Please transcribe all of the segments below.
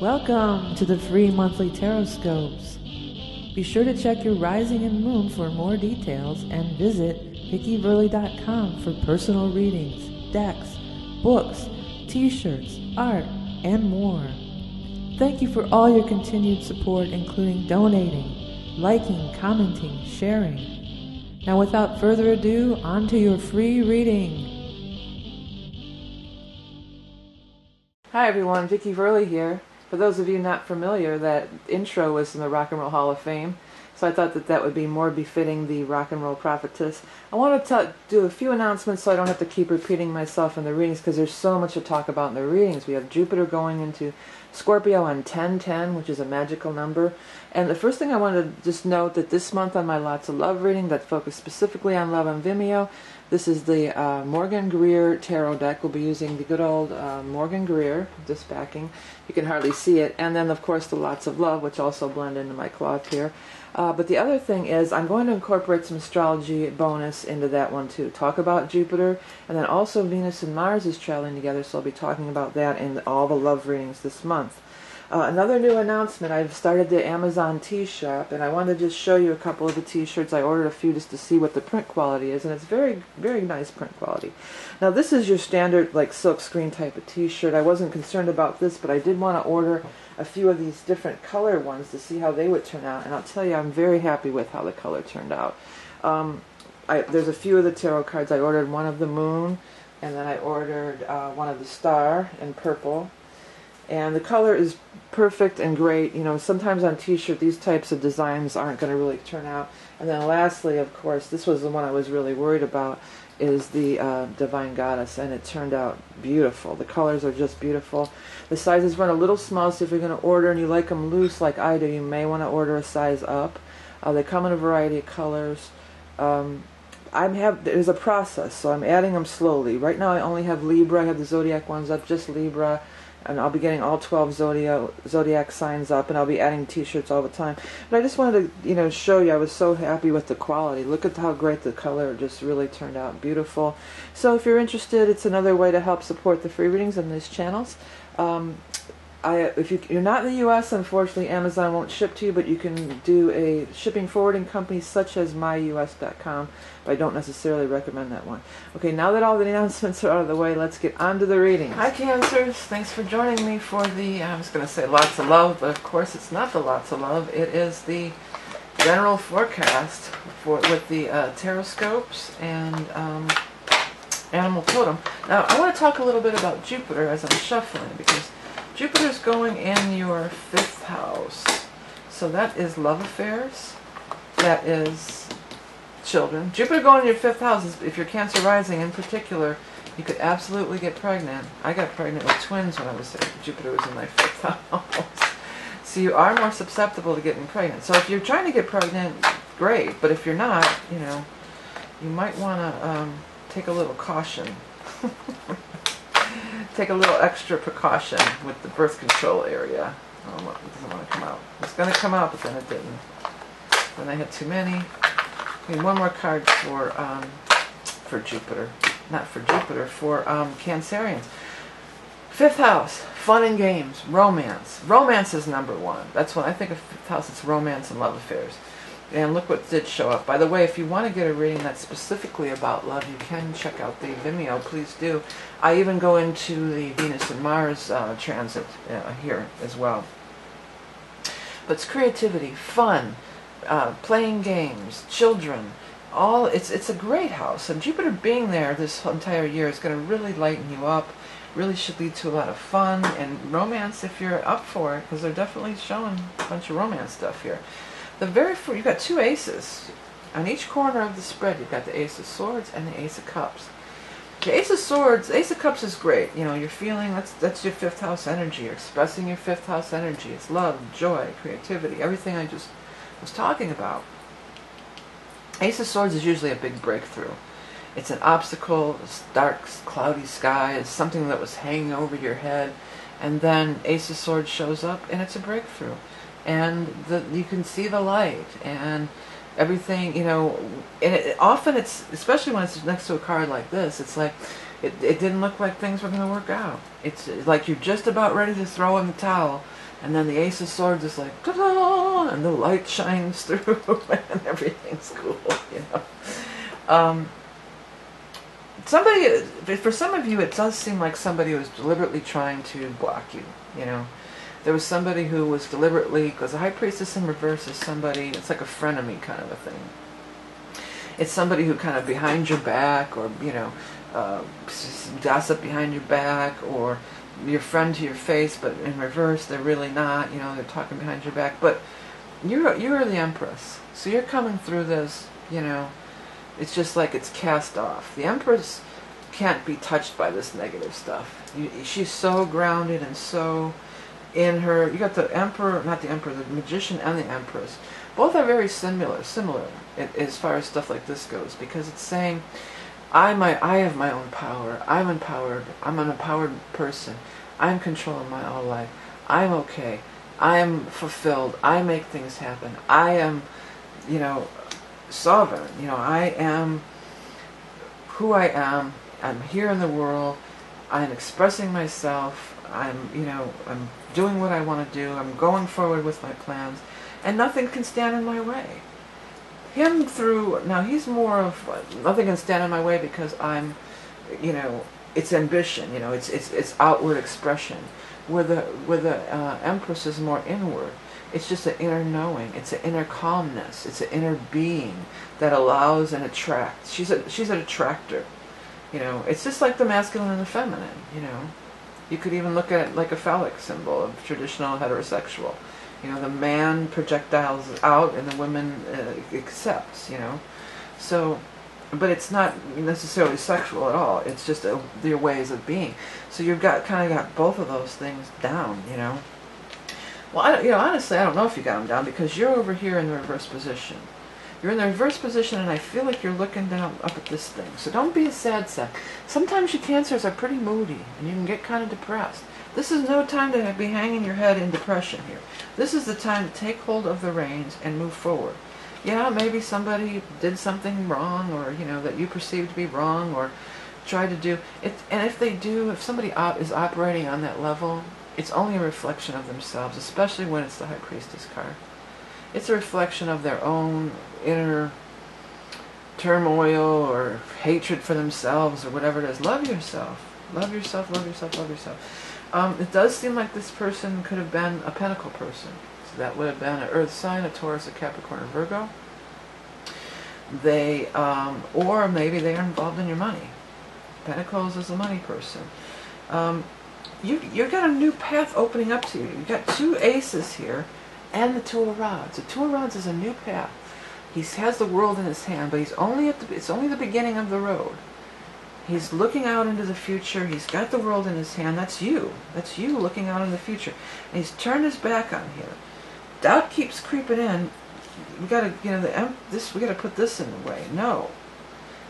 Welcome to the free monthly Taroscopes. Be sure to check your rising and moon for more details and visit VickieVerley.com for personal readings, decks, books, t-shirts, art, and more. Thank you for all your continued support, including donating, liking, commenting, sharing. Now without further ado, on to your free reading. Hi everyone, Vickie Verley here. For those of you not familiar, that intro was in the Rock and Roll Hall of Fame, so I thought that that would be more befitting the rock and roll prophetess. I want to do a few announcements so I don't have to keep repeating myself in the readings, because there's so much to talk about in the readings. We have Jupiter going into Scorpio on 1010, which is a magical number. And the first thing I wanted to just note that this month on my Lots of Love reading that focused specifically on love on Vimeo, this is the Morgan Greer Tarot deck. We'll be using the good old Morgan Greer, this backing. You can hardly see it. And then, of course, the Lots of Love, which also blend into my cloth here. But the other thing is I'm going to incorporate some astrology bonus into that one too. Talk about Jupiter, and then also Venus and Mars is traveling together, so I'll be talking about that in all the love readings this month. Another new announcement, I've started the Amazon tea shop, and I wanted to just show you a couple of the t-shirts. I ordered a few just to see what the print quality is, and it's very, very nice print quality. Now this is your standard like silk screen type of t-shirt. I wasn't concerned about this, but I did want to order a few of these different color ones to see how they would turn out, and I'll tell you I'm very happy with how the color turned out. There's a few of the tarot cards. I ordered one of the moon, and then I ordered one of the star in purple. And the color is perfect and great. You know, sometimes on t-shirt these types of designs aren't going to really turn out. And then lastly, of course, this was the one I was really worried about, is the Divine Goddess, and it turned out beautiful. The colors are just beautiful. The sizes run a little small, so if you're going to order and you like them loose like I do, you may want to order a size up. They come in a variety of colors. There's a process, so I'm adding them slowly. Right now I only have Libra. I have the Zodiac ones up, just Libra. And I'll be getting all 12 zodiac signs up, and I'll be adding t-shirts all the time. But I just wanted to, show you I was so happy with the quality. Look at how great the color just really turned out. Beautiful. So if you're interested, it's another way to help support the free readings on these channels. If you're not in the U.S., unfortunately, Amazon won't ship to you, but you can do a shipping forwarding company such as myus.com, but I don't necessarily recommend that one. Okay, now that all the announcements are out of the way, let's get on to the reading. Hi, Cancers. Thanks for joining me for the, I was going to say Lots of Love, but of course it's not the Lots of Love. It is the general forecast with the Taroscopes and Animal Totem. Now, I want to talk a little bit about Jupiter as I'm shuffling, because Jupiter's going in your 5th house. So that is love affairs. That is children. Jupiter going in your 5th house is, if you're Cancer rising in particular, you could absolutely get pregnant. I got pregnant with twins when I was there. Jupiter was in my 5th house. So you are more susceptible to getting pregnant. So if you're trying to get pregnant, great. But if you're not, you might want to take a little caution. Take a little extra precaution with the birth control area. Oh, it doesn't want to come out. It's going to come out, but then it didn't. Then I had too many. I need one more card for Jupiter. Not for Jupiter, for Cancerians. 5th house, fun and games, romance. Romance is number one. That's when I think of 5th house, it's romance and love affairs. And look what did show up. By the way, if you want to get a reading that's specifically about love, you can check out the Vimeo. Please do. I even go into the Venus and Mars transit here as well. But it's creativity, fun, playing games, children. It's a great house. And Jupiter being there this entire year is going to really lighten you up. Really should lead to a lot of fun and romance if you're up for it, because they're definitely showing a bunch of romance stuff here. You've got 2 aces. On each corner of the spread, you've got the Ace of Swords and the Ace of Cups. The Ace of Swords, Ace of Cups is great. You're feeling, that's your 5th house energy. You're expressing your 5th house energy. It's love, joy, creativity, everything I just was talking about. Ace of Swords is usually a big breakthrough. It's an obstacle, it's dark, cloudy sky, it's something that was hanging over your head, and then Ace of Swords shows up and it's a breakthrough. And you can see the light and everything, and often it's, especially when it's next to a card like this, it's like it didn't look like things were going to work out. It's like you're just about ready to throw in the towel, And then the Ace of Swords is like, ta-da! And the light shines through and everything's cool, you know. Somebody, for some of you, it does seem like somebody was deliberately trying to block you, you know. There was somebody who was deliberately, because the High Priestess in reverse is somebody, it's like a frenemy kind of a thing. It's somebody who kind of behind your back, or, you know, gossip behind your back, or your friend to your face, but in reverse, they're really not, you know, they're talking behind your back. But you're the Empress, so you're coming through this, you know, it's just like it's cast off. The Empress can't be touched by this negative stuff. She's so grounded and so in her. You got the Emperor, not the Emperor, the Magician and the Empress. Both are very similar as far as stuff like this goes, because it's saying, I have my own power. I'm empowered. I'm an empowered person. I'm controlling my own life. I'm okay. I am fulfilled. I make things happen. I am, you know, sovereign. You know, I am who I am. I'm here in the world. I'm expressing myself. I'm, you know, I'm doing what I want to do. I'm going forward with my plans, and nothing can stand in my way. Him through, now he's more of, nothing can stand in my way because I'm, you know, it's ambition, you know, it's outward expression. Where the Empress is more inward. It's just an inner knowing. It's an inner calmness. It's an inner being that allows and attracts. She's an attractor. You know, it's just like the masculine and the feminine, you know. You could even look at it like a phallic symbol of traditional heterosexual. You know, the man projectiles out and the woman accepts, you know. So, but it's not necessarily sexual at all. It's just their ways of being. So you've kind of got both of those things down, you know. Well, you know, honestly, I don't know if you got them down, because you're over here in the reverse position. You're in the reverse position, and I feel like you're looking down up at this thing. So don't be a sad sack. Sometimes you Cancers are pretty moody, and you can get kind of depressed. This is no time to be hanging your head in depression here. This is the time to take hold of the reins and move forward. Yeah, maybe somebody did something wrong, or, you know, that you perceive to be wrong, or tried to do it. And if they do, if somebody is operating on that level, it's only a reflection of themselves, especially when it's the High Priestess card. It's a reflection of their own inner turmoil or hatred for themselves or whatever it is. Love yourself. Love yourself, love yourself, love yourself. It does seem like this person could have been a Pentacle person. So that would have been an Earth sign, a Taurus, a Capricorn, or Virgo. They, or maybe they are involved in your money. Pentacles is a money person. You've got a new path opening up to you. You've got two aces here and the Two of Rods. The Two of Rods is a new path. He has the world in his hand, but it's only the beginning of the road. He's looking out into the future. He's got the world in his hand. That's you. That's you looking out in the future. And he's turned his back on here. Doubt keeps creeping in. We got to, you know, we got to put this in the way. No.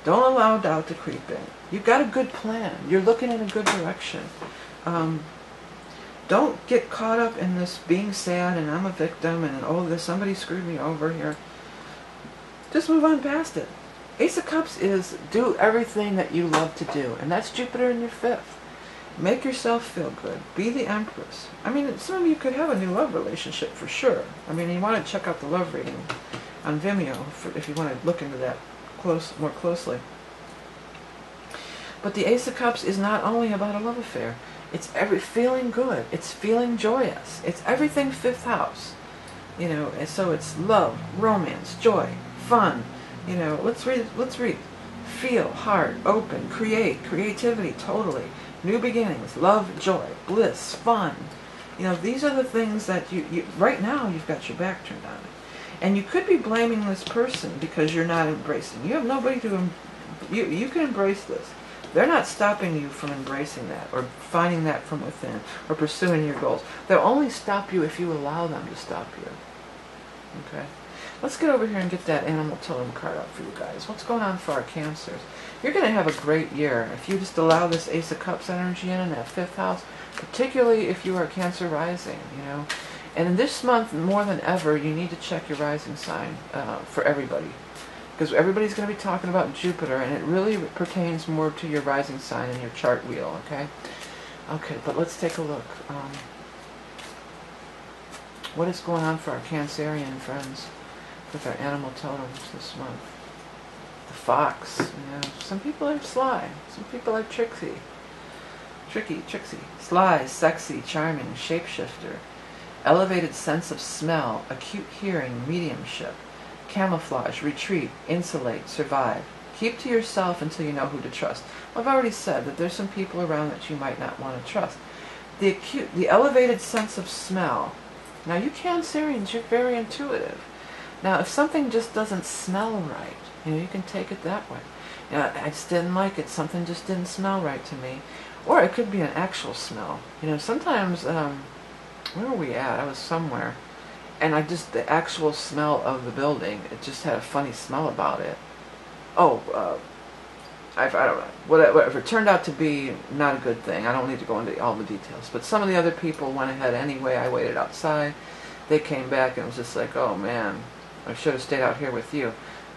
Don't allow doubt to creep in. You've got a good plan. You're looking in a good direction. Don't get caught up in this being sad and I'm a victim and oh, somebody screwed me over here. Just move on past it. Ace of Cups is do everything that you love to do, and that's Jupiter in your 5th. Make yourself feel good. Be the Empress. I mean, some of you could have a new love relationship for sure. I mean, you want to check out the love reading on Vimeo if you want to look into that more closely. But the Ace of Cups is not only about a love affair. It's feeling good. It's feeling joyous. It's everything 5th house. You know, and so it's love, romance, joy, fun. You know, let's read. Feel, heart, open, create, creativity, totally. New beginnings, love, joy, bliss, fun. You know, these are the things that you right now you've got your back turned on it. And you could be blaming this person because you're not embracing. You have nobody to, you can embrace this. They're not stopping you from embracing that or finding that from within or pursuing your goals. They'll only stop you if you allow them to stop you. Okay? Let's get over here and get that animal totem card out for you guys. What's going on for our Cancers? You're going to have a great year if you just allow this Ace of Cups energy in that 5th house, particularly if you are Cancer rising, you know. And in this month, more than ever, you need to check your rising sign for everybody. Because everybody's going to be talking about Jupiter, and it really pertains more to your rising sign and your chart wheel, okay? Okay, but let's take a look. what is going on for our Cancerian friends with our animal totems this month. The fox. You know, some people are sly. Some people are tricksy. Tricksy. Sly, sexy, charming, shapeshifter. Elevated sense of smell, acute hearing, mediumship. Camouflage, retreat, insulate, survive. Keep to yourself until you know who to trust. Well, I've already said that there's some people around that you might not want to trust. The elevated sense of smell. Now, you Cancerians, you're very intuitive. Now, if something just doesn't smell right, you know, you can take it that way. You know, I just didn't like it. Something just didn't smell right to me. Or it could be an actual smell. You know, sometimes, where were we at? I was somewhere. And the actual smell of the building, it just had a funny smell about it. Oh, I don't know. Whatever. It turned out to be not a good thing. I don't need to go into all the details. But some of the other people went ahead anyway. I waited outside. They came back and it was just like, oh man, I should have stayed out here with you.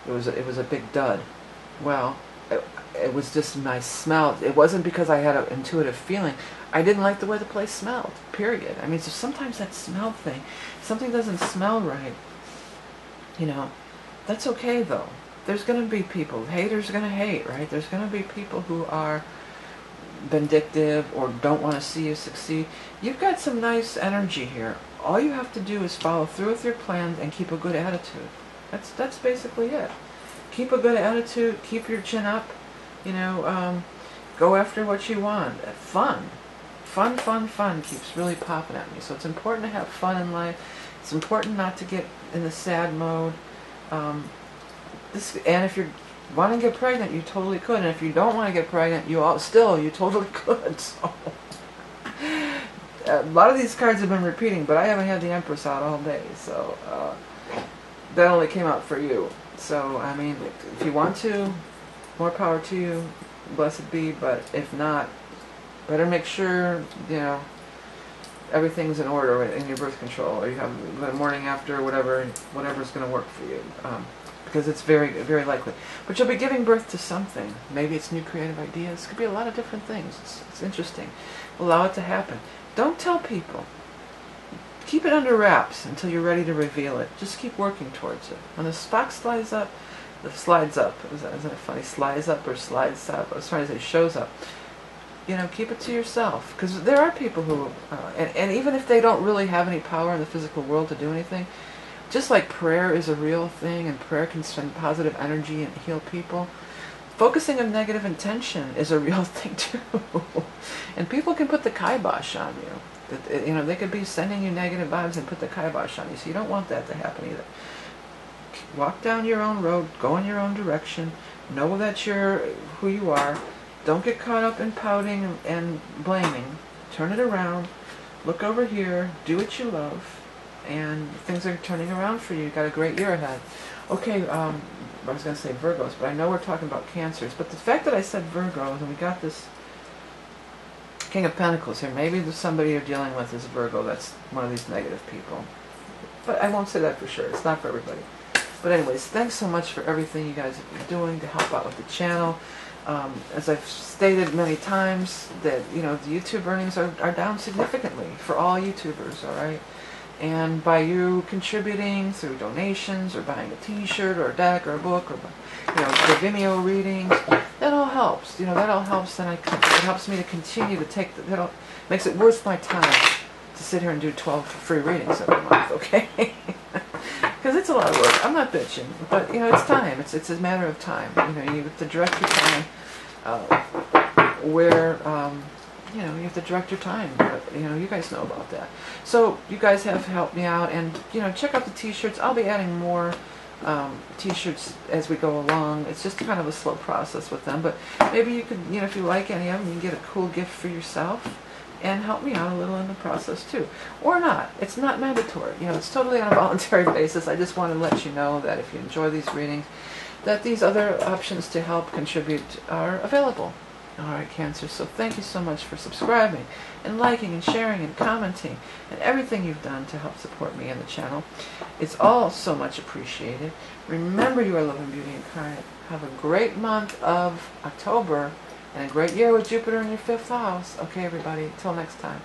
It was a big dud. Well, it was just my smell. It wasn't because I had an intuitive feeling. I didn't like the way the place smelled, period. I mean, so sometimes that smell thing, something doesn't smell right, you know, that's okay though. There's going to be people, haters are going to hate, right? There's going to be people who are vindictive or don't want to see you succeed. You've got some nice energy here. All you have to do is follow through with your plans and keep a good attitude. That's basically it. Keep a good attitude, keep your chin up, you know, go after what you want. Fun keeps really popping at me. So it's important to have fun in life. It's important not to get in the sad mode. And if you want to get pregnant, you totally could. And if you don't want to get pregnant, you totally could. So a lot of these cards have been repeating, but I haven't had the Empress out all day. So that only came out for you. So, I mean, if you want to, more power to you, blessed be, but if not, better make sure, you know, everything's in order in your birth control, or you have the morning after, whatever's going to work for you, because it's very, very likely. But you'll be giving birth to something. Maybe it's new creative ideas. It could be a lot of different things. It's interesting. Allow it to happen. Don't tell people. Keep it under wraps until you're ready to reveal it. Just keep working towards it. When the fox slides up, isn't it funny? Slides up or slides up? I was trying to say shows up. You know, keep it to yourself. Because there are people who, and even if they don't really have any power in the physical world to do anything, just like prayer is a real thing and prayer can send positive energy and heal people, focusing on negative intention is a real thing too. And people can put the kibosh on you. You know, they could be sending you negative vibes and put the kibosh on you. So you don't want that to happen either. Walk down your own road, go in your own direction, know that you're who you are. Don't get caught up in pouting and blaming. Turn it around, look over here, do what you love, and things are turning around for you. You've got a great year ahead. Okay, I was going to say Virgos, but I know we're talking about Cancers. But the fact that I said Virgos, and we got this King of Pentacles here, maybe there's somebody you're dealing with is Virgo. That's one of these negative people. But I won't say that for sure. It's not for everybody. But anyways, thanks so much for everything you guys have been doing to help out with the channel. As I've stated many times, that, you know, the YouTube earnings are down significantly for all YouTubers, all right? And by you contributing through donations or buying a t-shirt or a deck or a book or, you know, the Vimeo readings, that all helps. You know, that all helps, and it helps me to continue to take makes it worth my time to sit here and do 12 free readings every month, okay? Because it's a lot of work. I'm not bitching, but, you know, it's time. It's a matter of time. You know, you have to direct your time you know, you have to direct your time. You know, you guys know about that. So you guys have helped me out, and, you know, check out the t-shirts. I'll be adding more t-shirts as we go along. It's just kind of a slow process with them, but maybe you could, you know, if you like any of them, you can get a cool gift for yourself and help me out a little in the process too. Or not. It's not mandatory. You know, it's totally on a voluntary basis. I just want to let you know that if you enjoy these readings, that these other options to help contribute are available. Alright, Cancer, so thank you so much for subscribing and liking and sharing and commenting and everything you've done to help support me and the channel. It's all so much appreciated. Remember, you are love and beauty incarnate. Have a great month of October and a great year with Jupiter in your 5th house. Okay, everybody, till next time.